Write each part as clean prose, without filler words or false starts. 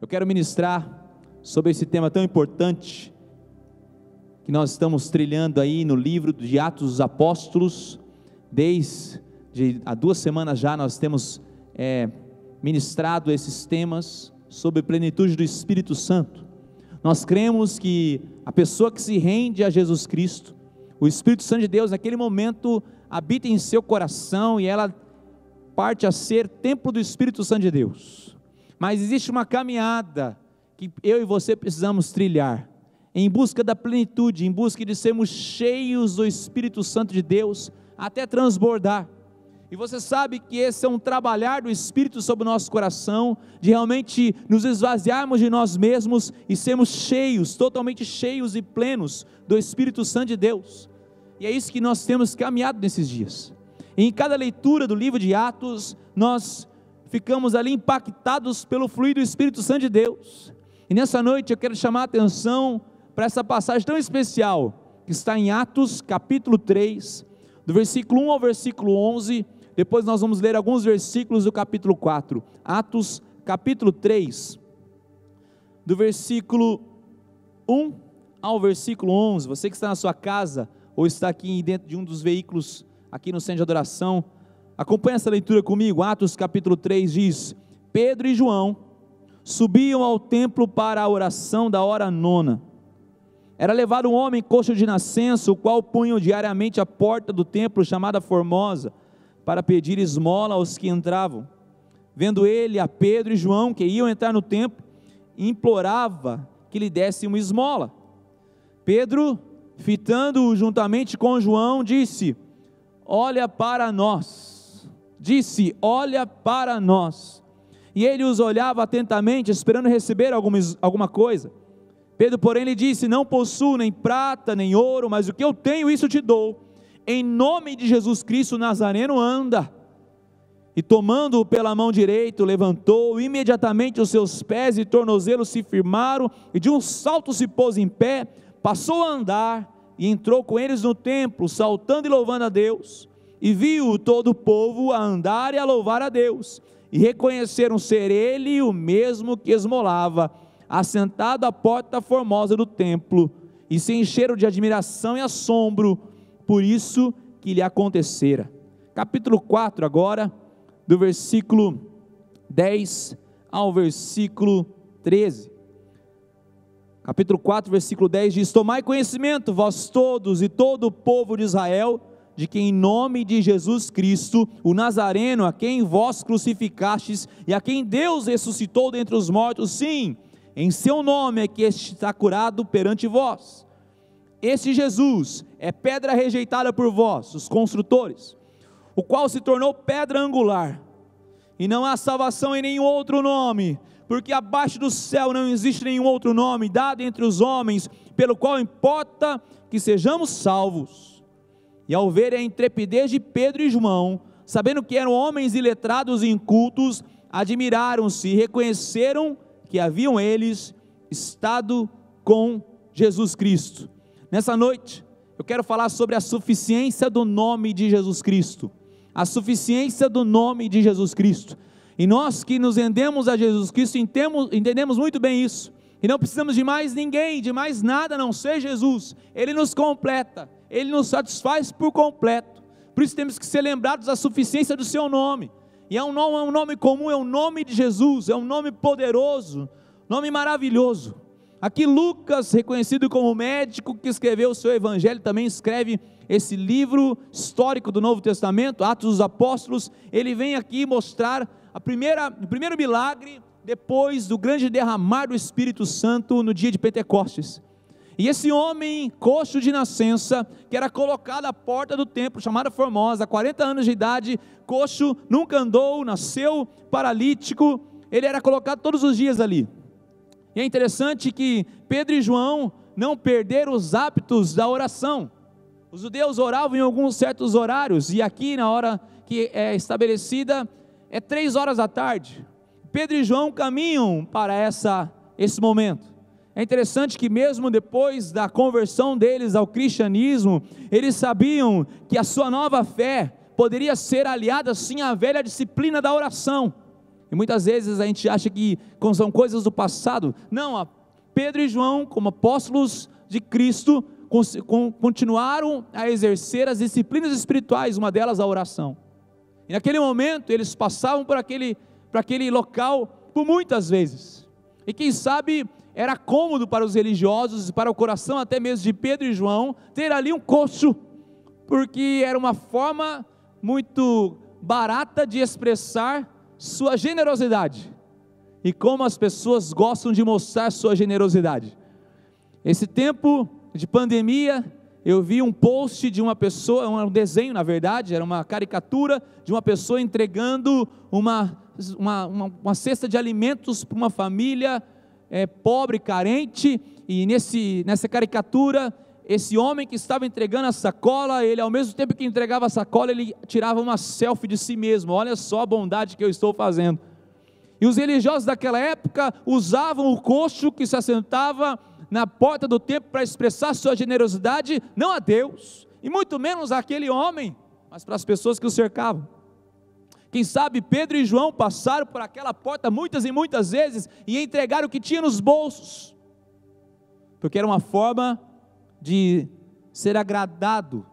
Eu quero ministrar sobre esse tema tão importante que nós estamos trilhando aí no livro de Atos dos Apóstolos. Desde há 2 semanas já nós temos ministrado esses temas sobre plenitude do Espírito Santo. Nós cremos que a pessoa que se rende a Jesus Cristo, o Espírito Santo de Deus naquele momento habita em seu coração e ela parte a ser templo do Espírito Santo de Deus. Mas existe uma caminhada que eu e você precisamos trilhar, em busca da plenitude, em busca de sermos cheios do Espírito Santo de Deus, até transbordar. E você sabe que esse é um trabalhar do Espírito sobre o nosso coração, de realmente nos esvaziarmos de nós mesmos e sermos cheios, totalmente cheios e plenos do Espírito Santo de Deus. E é isso que nós temos caminhado nesses dias. E em cada leitura do livro de Atos, nós ficamos ali impactados pelo fluir do Espírito Santo de Deus. E nessa noite eu quero chamar a atenção para essa passagem tão especial, que está em Atos capítulo 3, do versículo 1 ao versículo 11, depois nós vamos ler alguns versículos do capítulo 4, Atos capítulo 3, do versículo 1 ao versículo 11, você que está na sua casa, ou está aqui dentro de um dos veículos, aqui no centro de adoração, acompanhe essa leitura comigo. Atos capítulo 3 diz: Pedro e João subiam ao templo para a oração da hora nona. Era levado um homem coxo de nascença, o qual punham diariamente à porta do templo chamada Formosa, para pedir esmola aos que entravam. Vendo ele a Pedro e João que iam entrar no templo, implorava que lhe dessem uma esmola. Pedro, fitando-o juntamente com João, disse: olha para nós. Olha para nós. E ele os olhava atentamente, esperando receber alguma coisa. Pedro, porém, lhe disse: não possuo nem prata, nem ouro, mas o que eu tenho, isso te dou. Em nome de Jesus Cristo Nazareno, anda. E tomando-o pela mão direita, levantou, imediatamente os seus pés e tornozelos se firmaram, e de um salto se pôs em pé, passou a andar, e entrou com eles no templo, saltando e louvando a Deus. E viu todo o povo a andar e a louvar a Deus, e reconheceram ser ele o mesmo que esmolava, assentado à porta formosa do templo, e se encheram de admiração e assombro por isso que lhe acontecera. Capítulo 4 agora, do versículo 10 ao versículo 13. Capítulo 4, versículo 10 diz: tomai conhecimento, vós todos e todo o povo de Israel, de que em nome de Jesus Cristo, o Nazareno, a quem vós crucificastes, e a quem Deus ressuscitou dentre os mortos, sim, em seu nome é que este está curado perante vós. Este Jesus é pedra rejeitada por vós, os construtores, o qual se tornou pedra angular, e não há salvação em nenhum outro nome, porque abaixo do céu não existe nenhum outro nome dado entre os homens, pelo qual importa que sejamos salvos. E ao ver a intrepidez de Pedro e João, sabendo que eram homens iletrados e incultos, admiraram-se e reconheceram que haviam eles estado com Jesus Cristo. Nessa noite, eu quero falar sobre a suficiência do nome de Jesus Cristo. A suficiência do nome de Jesus Cristo. E nós que nos rendemos a Jesus Cristo, entendemos muito bem isso. E não precisamos de mais ninguém, de mais nada a não ser Jesus. Ele nos completa, Ele nos satisfaz por completo. Por isso temos que ser lembrados da suficiência do seu nome. E é um nome comum, é o nome de Jesus, é um nome poderoso, nome maravilhoso. Aqui Lucas, reconhecido como médico que escreveu o seu evangelho, também escreve esse livro histórico do Novo Testamento, Atos dos Apóstolos. Ele vem aqui mostrar o primeiro milagre depois do grande derramar do Espírito Santo no dia de Pentecostes. E esse homem coxo de nascença, que era colocado à porta do templo, chamada Formosa, 40 anos de idade, coxo, nunca andou, nasceu paralítico, ele era colocado todos os dias ali. E é interessante que Pedro e João não perderam os hábitos da oração. Os judeus oravam em alguns certos horários, e aqui na hora que é estabelecida, é 3 horas da tarde. Pedro e João caminham para esse momento. É interessante que mesmo depois da conversão deles ao cristianismo, eles sabiam que a sua nova fé poderia ser aliada sim à velha disciplina da oração. E muitas vezes a gente acha que são coisas do passado. Não, Pedro e João, como apóstolos de Cristo, continuaram a exercer as disciplinas espirituais, uma delas a oração. E naquele momento eles passavam por aquele local por muitas vezes. E quem sabe era cômodo para os religiosos e para o coração até mesmo de Pedro e João ter ali um coxo, porque era uma forma muito barata de expressar sua generosidade. E como as pessoas gostam de mostrar sua generosidade. Esse tempo de pandemia, eu vi um post de uma pessoa, um desenho na verdade, era uma caricatura de uma pessoa entregando uma cesta de alimentos para uma família pobre, carente, e nessa caricatura, esse homem que estava entregando a sacola, ele ao mesmo tempo que entregava a sacola, ele tirava uma selfie de si mesmo. Olha só a bondade que eu estou fazendo. E os religiosos daquela época usavam o coxo que se assentava na porta do templo para expressar sua generosidade, não a Deus, e muito menos àquele homem, mas para as pessoas que o cercavam. Quem sabe Pedro e João passaram por aquela porta muitas e muitas vezes e entregaram o que tinha nos bolsos, porque era uma forma de ser agradado,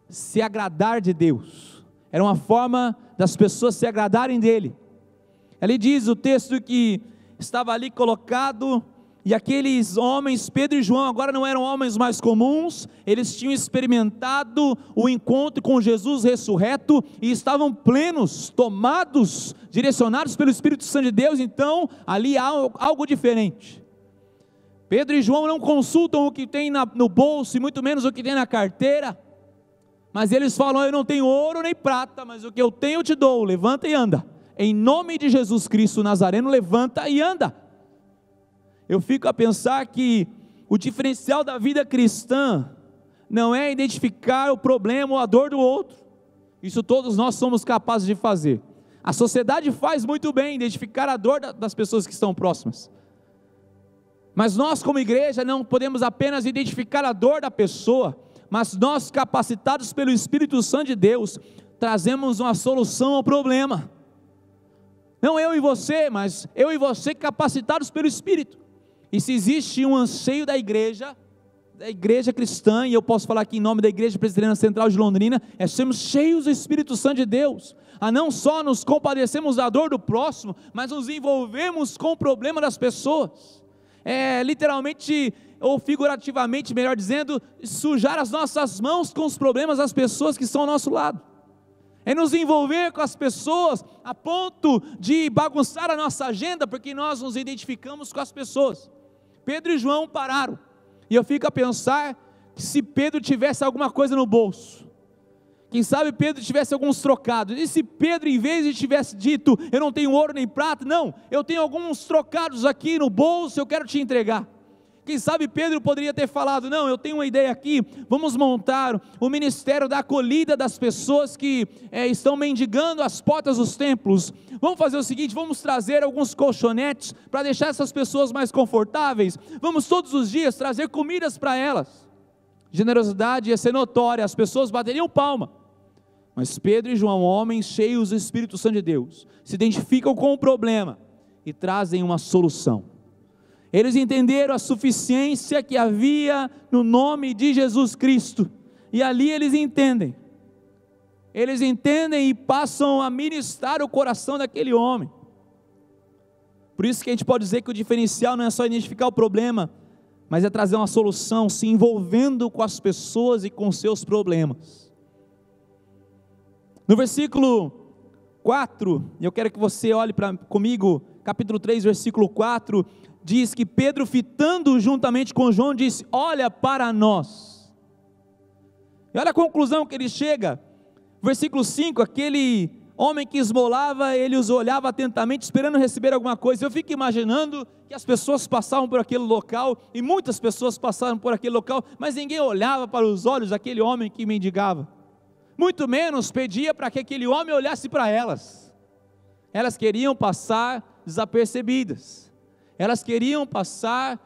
se agradar de Deus, era uma forma das pessoas se agradarem dele. Ali diz o texto que estava ali colocado, e aqueles homens, Pedro e João, agora não eram homens mais comuns, eles tinham experimentado o encontro com Jesus ressurreto, e estavam plenos, tomados, direcionados pelo Espírito Santo de Deus. Então ali há algo diferente. Pedro e João não consultam o que tem no bolso, e muito menos o que tem na carteira, mas eles falam: eu não tenho ouro nem prata, mas o que eu tenho eu te dou, levanta e anda, em nome de Jesus Cristo Nazareno, levanta e anda. Eu fico a pensar que o diferencial da vida cristã não é identificar o problema ou a dor do outro, isso todos nós somos capazes de fazer. A sociedade faz muito bem identificar a dor das pessoas que estão próximas, mas nós como igreja não podemos apenas identificar a dor da pessoa, mas nós, capacitados pelo Espírito Santo de Deus, trazemos uma solução ao problema. Não eu e você, mas eu e você capacitados pelo Espírito. E se existe um anseio da igreja cristã, e eu posso falar aqui em nome da Igreja Presbiteriana Central de Londrina, é sermos cheios do Espírito Santo de Deus, a não só nos compadecermos da dor do próximo, mas nos envolvermos com o problema das pessoas, literalmente ou figurativamente, melhor dizendo, sujar as nossas mãos com os problemas das pessoas que estão ao nosso lado, é nos envolver com as pessoas a ponto de bagunçar a nossa agenda, porque nós nos identificamos com as pessoas. Pedro e João pararam, e eu fico a pensar que se Pedro tivesse alguma coisa no bolso, quem sabe Pedro tivesse alguns trocados, e se Pedro, em vez de tivesse dito: eu não tenho ouro nem prata, não, eu tenho alguns trocados aqui no bolso, eu quero te entregar. Quem sabe Pedro poderia ter falado: não, eu tenho uma ideia aqui, vamos montar o ministério da acolhida das pessoas que estão mendigando as portas dos templos. Vamos fazer o seguinte, vamos trazer alguns colchonetes para deixar essas pessoas mais confortáveis, vamos todos os dias trazer comidas para elas. Generosidade ia ser notória, as pessoas bateriam palma. Mas Pedro e João, homens cheios do Espírito Santo de Deus, se identificam com o problema e trazem uma solução. Eles entenderam a suficiência que havia no nome de Jesus Cristo, e ali eles entendem e passam a ministrar o coração daquele homem. Por isso que a gente pode dizer que o diferencial não é só identificar o problema, mas é trazer uma solução, se envolvendo com as pessoas e com seus problemas. No versículo 4, eu quero que você olhe comigo, capítulo 3, versículo 4, diz que Pedro, fitando juntamente com João, disse: olha para nós. E olha a conclusão que ele chega, versículo 5, aquele homem que esmolava, ele os olhava atentamente, esperando receber alguma coisa. Eu fico imaginando que as pessoas passavam por aquele local, e muitas pessoas passaram por aquele local, mas ninguém olhava para os olhos daquele homem que mendigava, muito menos pedia para que aquele homem olhasse para elas. Elas queriam passar desapercebidas, elas queriam passar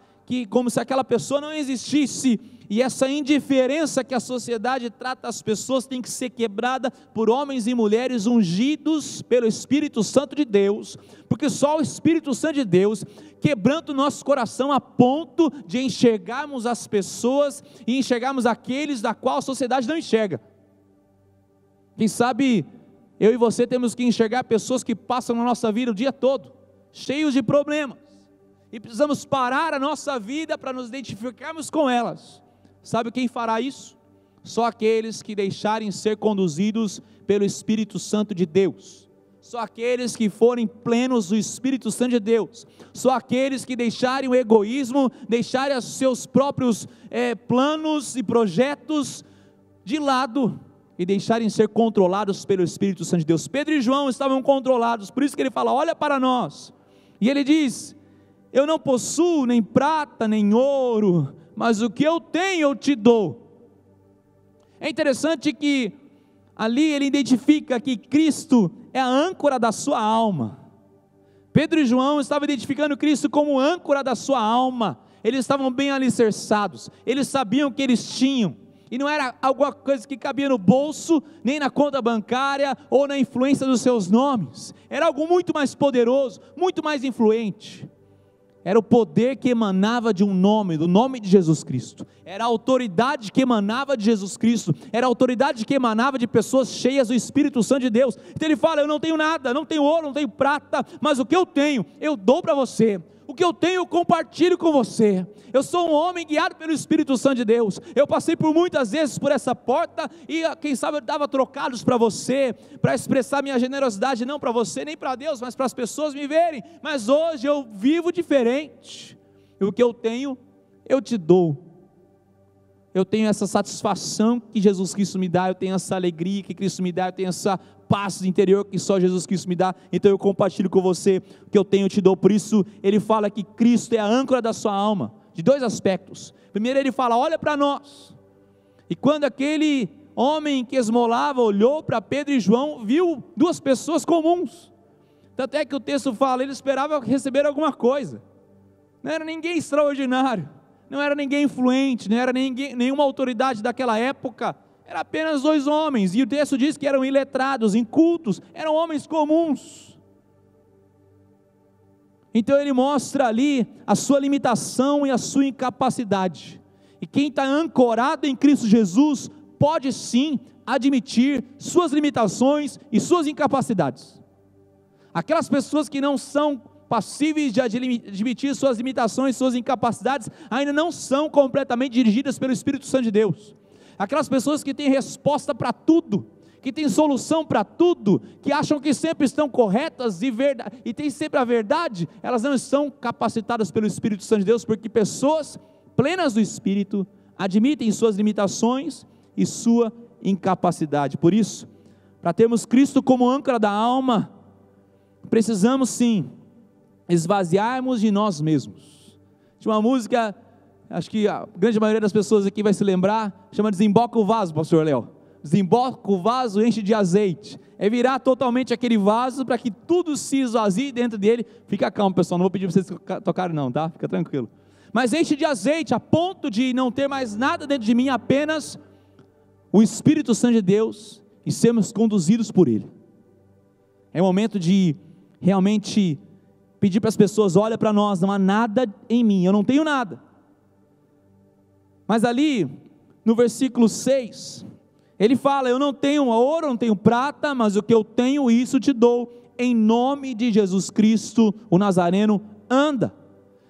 como se aquela pessoa não existisse, e essa indiferença que a sociedade trata as pessoas tem que ser quebrada por homens e mulheres ungidos pelo Espírito Santo de Deus, porque só o Espírito Santo de Deus quebranta o nosso coração a ponto de enxergarmos as pessoas e enxergarmos aqueles da qual a sociedade não enxerga. Quem sabe eu e você temos que enxergar pessoas que passam na nossa vida o dia todo, cheios de problemas, e precisamos parar a nossa vida para nos identificarmos com elas. Sabe quem fará isso? Só aqueles que deixarem ser conduzidos pelo Espírito Santo de Deus, só aqueles que forem plenos do Espírito Santo de Deus, só aqueles que deixarem o egoísmo, deixarem os seus próprios planos e projetos de lado, e deixarem ser controlados pelo Espírito Santo de Deus. Pedro e João estavam controlados, por isso que ele fala, olha para nós, e ele diz, eu não possuo nem prata, nem ouro, mas o que eu tenho eu te dou. É interessante que ali ele identifica que Cristo é a âncora da sua alma. Pedro e João estavam identificando Cristo como âncora da sua alma, eles estavam bem alicerçados, eles sabiam o que eles tinham, e não era alguma coisa que cabia no bolso, nem na conta bancária, ou na influência dos seus nomes, era algo muito mais poderoso, muito mais influente, era o poder que emanava de um nome, do nome de Jesus Cristo, era a autoridade que emanava de Jesus Cristo, era a autoridade que emanava de pessoas cheias do Espírito Santo de Deus. Então ele fala, eu não tenho nada, não tenho ouro, não tenho prata, mas o que eu tenho, eu dou para você, o que eu tenho eu compartilho com você. Eu sou um homem guiado pelo Espírito Santo de Deus, eu passei por muitas vezes por essa porta, e quem sabe eu dava trocados para você, para expressar minha generosidade, não para você, nem para Deus, mas para as pessoas me verem, mas hoje eu vivo diferente, e o que eu tenho, eu te dou. Eu tenho essa satisfação que Jesus Cristo me dá, eu tenho essa alegria que Cristo me dá, eu tenho essa paz interior que só Jesus Cristo me dá, então eu compartilho com você, o que eu tenho eu te dou. Por isso ele fala que Cristo é a âncora da sua alma, de dois aspectos. Primeiro ele fala, olha para nós, e quando aquele homem que esmolava olhou para Pedro e João, viu duas pessoas comuns, tanto é que o texto fala, ele esperava receber alguma coisa, não era ninguém extraordinário, não era ninguém influente, não era nenhuma autoridade daquela época, era apenas dois homens, e o texto diz que eram iletrados, incultos, eram homens comuns. Então ele mostra ali a sua limitação e a sua incapacidade, e quem está ancorado em Cristo Jesus, pode sim admitir suas limitações e suas incapacidades. Aquelas pessoas que não são passíveis de admitir suas limitações, suas incapacidades, ainda não são completamente dirigidas pelo Espírito Santo de Deus. Aquelas pessoas que têm resposta para tudo, que têm solução para tudo, que acham que sempre estão corretas e têm sempre a verdade, elas não estão capacitadas pelo Espírito Santo de Deus, porque pessoas plenas do Espírito admitem suas limitações e sua incapacidade. Por isso, para termos Cristo como âncora da alma, precisamos sim esvaziarmos de nós mesmos. Tinha uma música, acho que a grande maioria das pessoas aqui vai se lembrar, chama Desemboca o Vaso, pastor Léo. Desemboca o vaso, enche de azeite, é virar totalmente aquele vaso, para que tudo se esvazie dentro dele. Fica calmo, pessoal, não vou pedir para vocês tocarem não, tá? Fica tranquilo. Mas enche de azeite, a ponto de não ter mais nada dentro de mim, apenas o Espírito Santo de Deus, e sermos conduzidos por Ele. É o momento de realmente pedir para as pessoas, olha para nós, não há nada em mim, eu não tenho nada. Mas ali, no versículo 6, ele fala, eu não tenho ouro, não tenho prata, mas o que eu tenho, isso te dou, em nome de Jesus Cristo, o Nazareno, anda.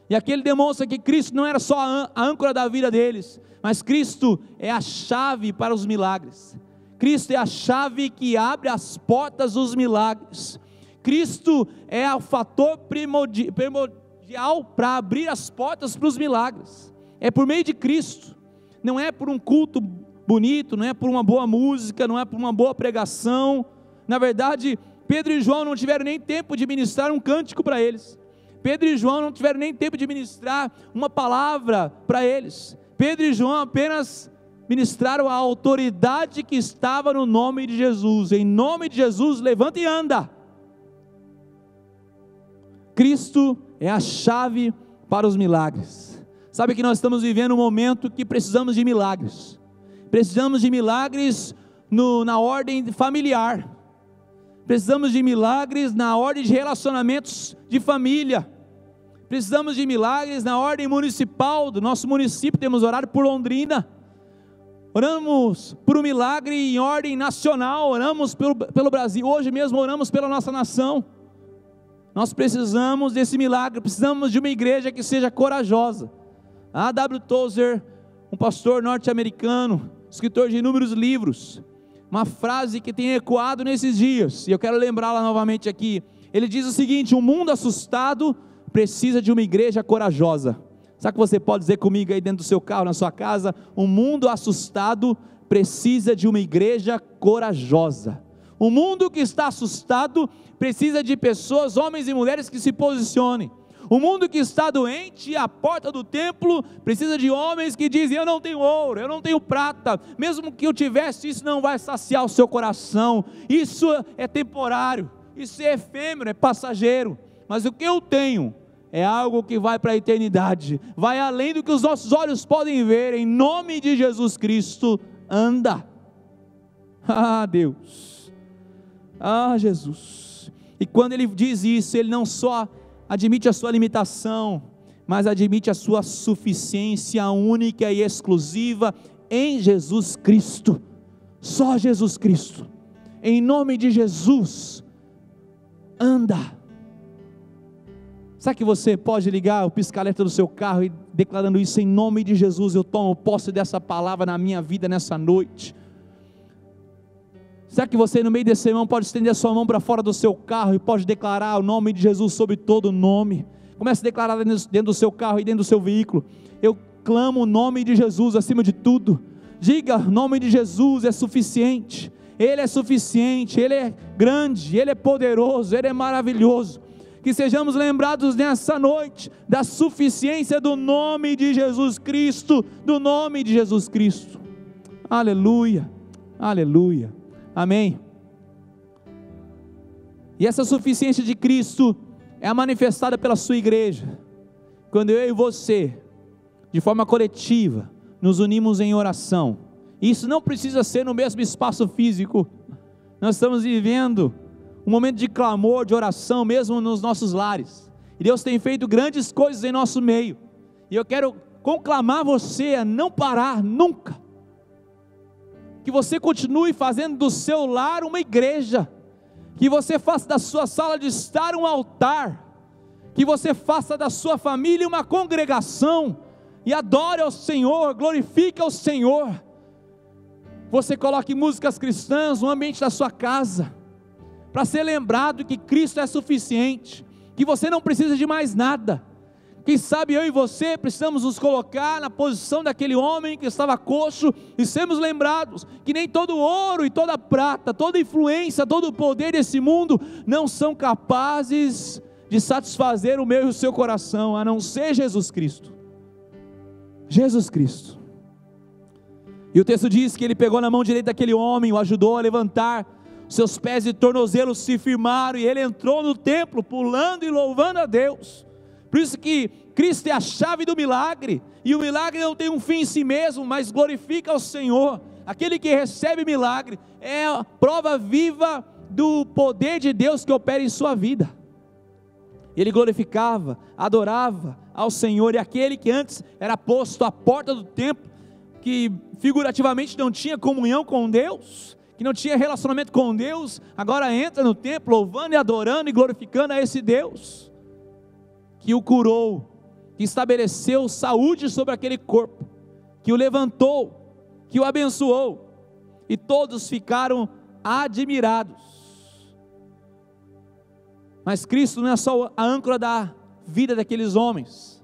E aqui ele demonstra que Cristo não era só a âncora da vida deles, mas Cristo é a chave para os milagres. Cristo é a chave que abre as portas dos milagres. Cristo é o fator primordial para abrir as portas para os milagres. É por meio de Cristo, não é por um culto bonito, não é por uma boa música, não é por uma boa pregação. Na verdade, Pedro e João não tiveram nem tempo de ministrar um cântico para eles. Pedro e João não tiveram nem tempo de ministrar uma palavra para eles. Pedro e João apenas ministraram a autoridade que estava no nome de Jesus. Em nome de Jesus, levanta e anda. Cristo é a chave para os milagres. Sabe que nós estamos vivendo um momento que precisamos de milagres. Precisamos de milagres na ordem familiar. Precisamos de milagres na ordem de relacionamentos de família. Precisamos de milagres na ordem municipal do nosso município. Temos orado por Londrina. Oramos por um milagre em ordem nacional. Oramos pelo Brasil. Hoje mesmo oramos pela nossa nação. Nós precisamos desse milagre. Precisamos de uma igreja que seja corajosa. A W. Tozer, um pastor norte-americano, escritor de inúmeros livros, uma frase que tem ecoado nesses dias, e eu quero lembrá-la novamente aqui. Ele diz o seguinte: um mundo assustado precisa de uma igreja corajosa. Sabe o que você pode dizer comigo aí dentro do seu carro, na sua casa? Um mundo assustado precisa de uma igreja corajosa. O mundo que está assustado precisa de pessoas, homens e mulheres que se posicionem. O mundo que está doente, à porta do templo, precisa de homens que dizem: eu não tenho ouro, eu não tenho prata, mesmo que eu tivesse, isso não vai saciar o seu coração, isso é temporário, isso é efêmero, é passageiro, mas o que eu tenho é algo que vai para a eternidade, vai além do que os nossos olhos podem ver. Em nome de Jesus Cristo, anda. Ah, Deus, ah, Jesus. E quando ele diz isso, ele não só admite a sua limitação, mas admite a sua suficiência única e exclusiva em Jesus Cristo. Só Jesus Cristo. Em nome de Jesus, anda. Sabe que você pode ligar o pisca-alerta do seu carro e declarando isso: em nome de Jesus, eu tomo posse dessa palavra na minha vida nessa noite. Será que você no meio desse irmão pode estender a sua mão para fora do seu carro e pode declarar o nome de Jesus sobre todo nome? Comece a declarar dentro do seu carro e dentro do seu veículo: eu clamo o nome de Jesus acima de tudo. Diga: o nome de Jesus é suficiente, Ele é suficiente, Ele é grande, Ele é poderoso, Ele é maravilhoso. Que sejamos lembrados nessa noite da suficiência do nome de Jesus Cristo, do nome de Jesus Cristo. Aleluia, aleluia, amém. E essa suficiência de Cristo é manifestada pela sua igreja, quando eu e você, de forma coletiva, nos unimos em oração. Isso não precisa ser no mesmo espaço físico. Nós estamos vivendo um momento de clamor, de oração, mesmo nos nossos lares, e Deus tem feito grandes coisas em nosso meio, e eu quero conclamar você a não parar nunca, que você continue fazendo do seu lar uma igreja, que você faça da sua sala de estar um altar, que você faça da sua família uma congregação, e adore ao Senhor, glorifique ao Senhor. Você coloque músicas cristãs no ambiente da sua casa, para ser lembrado que Cristo é suficiente, que você não precisa de mais nada. Quem sabe eu e você precisamos nos colocar na posição daquele homem que estava coxo, e sermos lembrados que nem todo ouro e toda prata, toda influência, todo o poder desse mundo não são capazes de satisfazer o meu e o seu coração, a não ser Jesus Cristo. Jesus Cristo. E o texto diz que ele pegou na mão direita daquele homem, o ajudou a levantar, seus pés e tornozelos se firmaram, e ele entrou no templo, pulando e louvando a Deus. Por isso que Cristo é a chave do milagre, e o milagre não tem um fim em si mesmo, mas glorifica ao Senhor. Aquele que recebe milagre, é a prova viva do poder de Deus que opera em sua vida. Ele glorificava, adorava ao Senhor, e aquele que antes era posto à porta do templo, que figurativamente não tinha comunhão com Deus, que não tinha relacionamento com Deus, agora entra no templo louvando e adorando e glorificando a esse Deus, que o curou, que estabeleceu saúde sobre aquele corpo, que o levantou, que o abençoou, e todos ficaram admirados. Mas Cristo não é só a âncora da vida daqueles homens,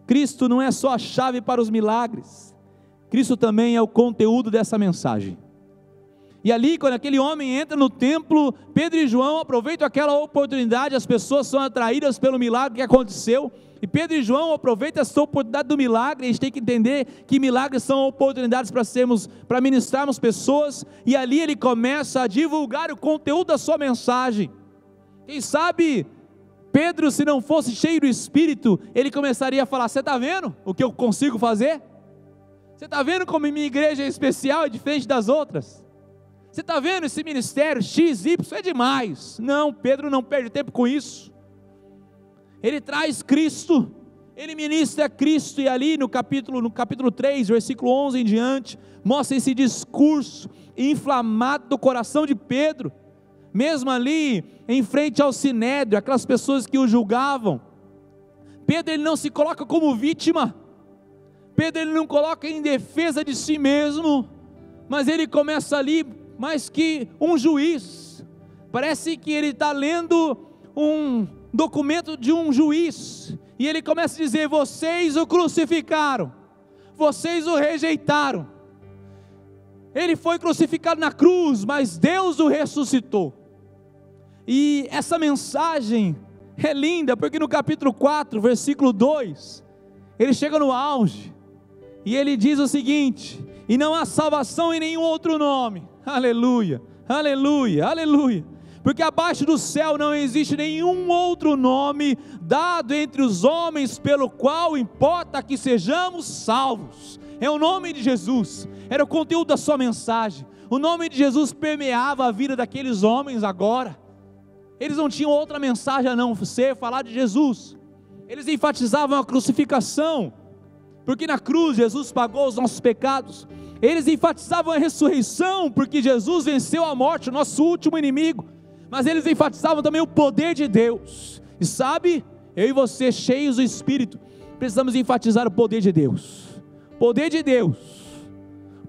Cristo não é só a chave para os milagres, Cristo também é o conteúdo dessa mensagem. E ali, quando aquele homem entra no templo, Pedro e João aproveitam aquela oportunidade, as pessoas são atraídas pelo milagre que aconteceu, e Pedro e João aproveitam essa oportunidade do milagre. A gente tem que entender que milagres são oportunidades para ministrarmos pessoas, e ali ele começa a divulgar o conteúdo da sua mensagem. Quem sabe Pedro, se não fosse cheio do Espírito, ele começaria a falar: você está vendo o que eu consigo fazer? Você está vendo como minha igreja é especial e diferente das outras? Você está vendo esse ministério X, Y, é demais. Não, Pedro não perde tempo com isso. Ele traz Cristo, ele ministra Cristo, e ali no capítulo 3, versículo 11 em diante, mostra esse discurso inflamado do coração de Pedro, mesmo ali em frente ao sinédrio, aquelas pessoas que o julgavam. Pedro, ele não se coloca como vítima, Pedro, ele não coloca em defesa de si mesmo, mas ele começa ali mais que um juiz. Parece que ele está lendo um documento de um juiz, e ele começa a dizer: vocês o crucificaram, vocês o rejeitaram, ele foi crucificado na cruz, mas Deus o ressuscitou. E essa mensagem é linda, porque no capítulo 4, versículo 2, ele chega no auge, e ele diz o seguinte: e não há salvação em nenhum outro nome, aleluia, aleluia, aleluia, porque abaixo do céu não existe nenhum outro nome dado entre os homens pelo qual importa que sejamos salvos. É o nome de Jesus, era o conteúdo da sua mensagem. O nome de Jesus permeava a vida daqueles homens agora. Eles não tinham outra mensagem a não ser falar de Jesus. Eles enfatizavam a crucificação, porque na cruz Jesus pagou os nossos pecados. Eles enfatizavam a ressurreição, porque Jesus venceu a morte, o nosso último inimigo. Mas eles enfatizavam também o poder de Deus. E sabe, eu e você, cheios do Espírito, precisamos enfatizar o poder de Deus. Poder de Deus.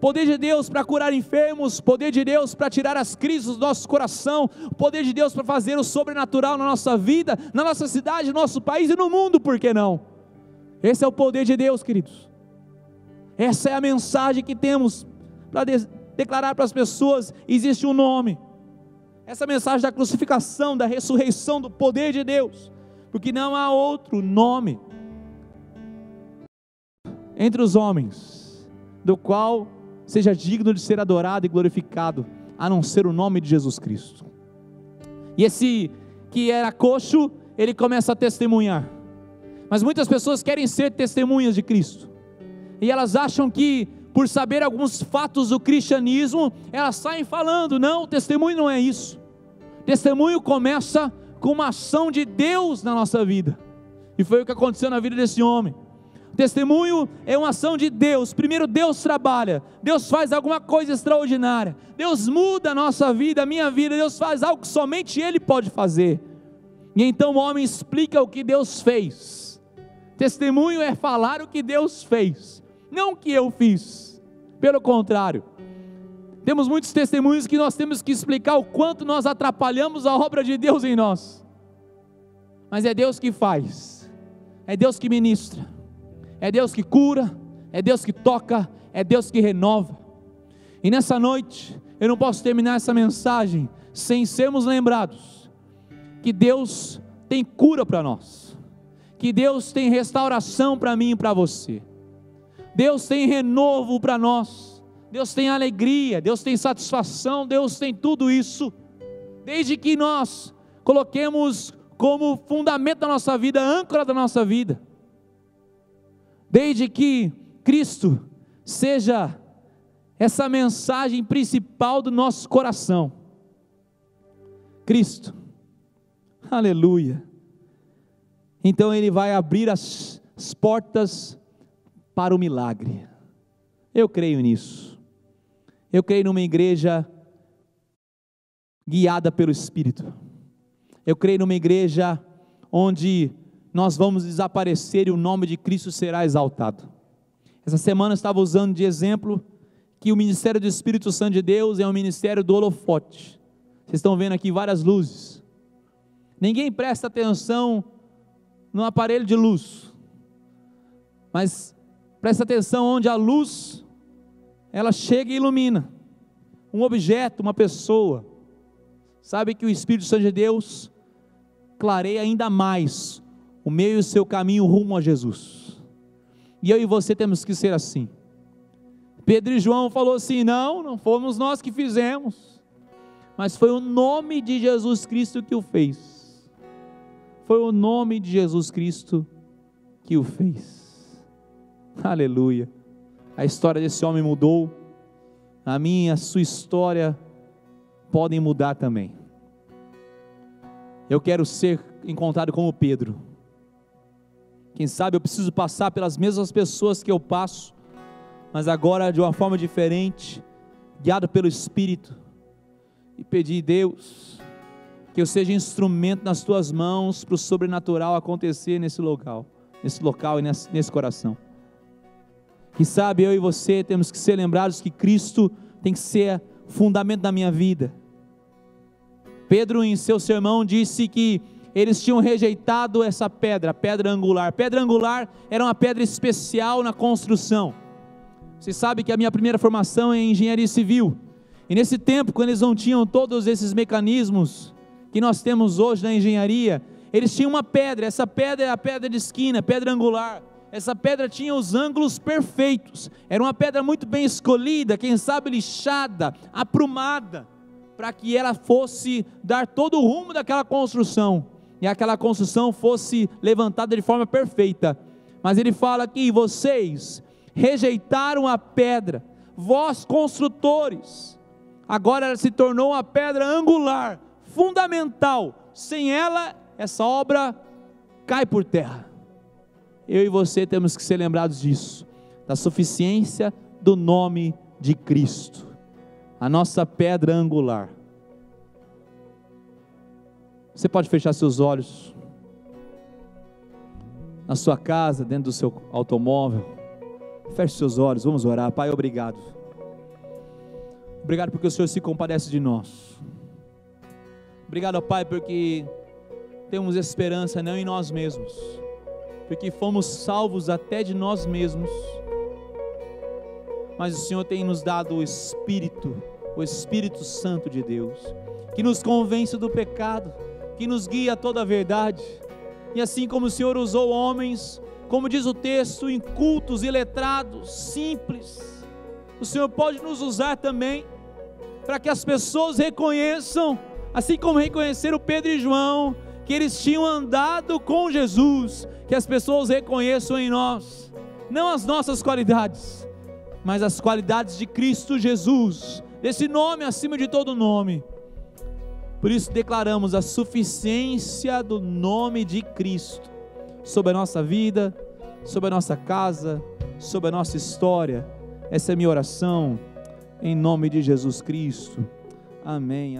Poder de Deus para curar enfermos, poder de Deus para tirar as crises do nosso coração, poder de Deus para fazer o sobrenatural na nossa vida, na nossa cidade, no nosso país e no mundo, por que não? Esse é o poder de Deus, queridos. Essa é a mensagem que temos para declarar para as pessoas: existe um nome. Essa mensagem da crucificação, da ressurreição, do poder de Deus, porque não há outro nome entre os homens do qual seja digno de ser adorado e glorificado, a não ser o nome de Jesus Cristo. E esse que era coxo, ele começa a testemunhar. Mas muitas pessoas querem ser testemunhas de Cristo, e elas acham que por saber alguns fatos do cristianismo, elas saem falando. Não, testemunho não é isso. Testemunho começa com uma ação de Deus na nossa vida, e foi o que aconteceu na vida desse homem. Testemunho é uma ação de Deus. Primeiro Deus trabalha, Deus faz alguma coisa extraordinária, Deus muda a nossa vida, a minha vida, Deus faz algo que somente Ele pode fazer, e então o homem explica o que Deus fez. Testemunho é falar o que Deus fez, não o que eu fiz. Pelo contrário, temos muitos testemunhos que nós temos que explicar o quanto nós atrapalhamos a obra de Deus em nós, mas é Deus que faz, é Deus que ministra, é Deus que cura, é Deus que toca, é Deus que renova. E nessa noite, eu não posso terminar essa mensagem sem sermos lembrados que Deus tem cura para nós, que Deus tem restauração para mim e para você, Deus tem renovo para nós, Deus tem alegria, Deus tem satisfação, Deus tem tudo isso, desde que nós coloquemos como fundamento da nossa vida, âncora da nossa vida, desde que Cristo seja essa mensagem principal do nosso coração. Cristo, aleluia. Então Ele vai abrir as portas para o milagre. Eu creio nisso. Eu creio numa igreja guiada pelo Espírito. Eu creio numa igreja onde nós vamos desaparecer e o nome de Cristo será exaltado. Essa semana eu estava usando de exemplo que o ministério do Espírito Santo de Deus é um ministério do holofote. Vocês estão vendo aqui várias luzes. Ninguém presta atenção no aparelho de luz, mas presta atenção onde a luz, ela chega e ilumina um objeto, uma pessoa. Sabe que o Espírito Santo de Deus clareia ainda mais o meu e o seu caminho rumo a Jesus, e eu e você temos que ser assim. Pedro e João falou assim: não fomos nós que fizemos, mas foi o nome de Jesus Cristo que o fez, foi o nome de Jesus Cristo que o fez. Aleluia. A história desse homem mudou, a minha, a sua história podem mudar também. Eu quero ser encontrado como Pedro. Quem sabe eu preciso passar pelas mesmas pessoas que eu passo, mas agora de uma forma diferente, guiado pelo Espírito, e pedir, Deus, que eu seja instrumento nas tuas mãos para o sobrenatural acontecer nesse local e nesse coração. Que sabe, eu e você temos que ser lembrados que Cristo tem que ser fundamento da minha vida. Pedro, em seu sermão, disse que eles tinham rejeitado essa pedra, a pedra angular. Pedra angular era uma pedra especial na construção. Você sabe que a minha primeira formação é em engenharia civil, e nesse tempo, quando eles não tinham todos esses mecanismos que nós temos hoje na engenharia, eles tinham uma pedra. Essa pedra é a pedra de esquina, pedra angular. Essa pedra tinha os ângulos perfeitos, era uma pedra muito bem escolhida, quem sabe lixada, aprumada, para que ela fosse dar todo o rumo daquela construção, e aquela construção fosse levantada de forma perfeita. Mas ele fala que vocês rejeitaram a pedra, vós construtores, agora ela se tornou uma pedra angular, fundamental, sem ela, essa obra cai por terra. Eu e você temos que ser lembrados disso, da suficiência do nome de Cristo, a nossa pedra angular. Você pode fechar seus olhos, na sua casa, dentro do seu automóvel, feche seus olhos, vamos orar. Pai, obrigado, obrigado porque o Senhor se compadece de nós, obrigado, Pai, porque temos esperança não em nós mesmos, porque fomos salvos até de nós mesmos, mas o Senhor tem nos dado o Espírito Santo de Deus, que nos convence do pecado, que nos guia a toda a verdade. E assim como o Senhor usou homens, como diz o texto, incultos e letrados, simples, o Senhor pode nos usar também, para que as pessoas reconheçam, assim como reconheceram Pedro e João, que eles tinham andado com Jesus, que as pessoas reconheçam em nós, não as nossas qualidades, mas as qualidades de Cristo Jesus, desse nome acima de todo nome. Por isso declaramos a suficiência do nome de Cristo, sobre a nossa vida, sobre a nossa casa, sobre a nossa história. Essa é a minha oração, em nome de Jesus Cristo, amém, amém.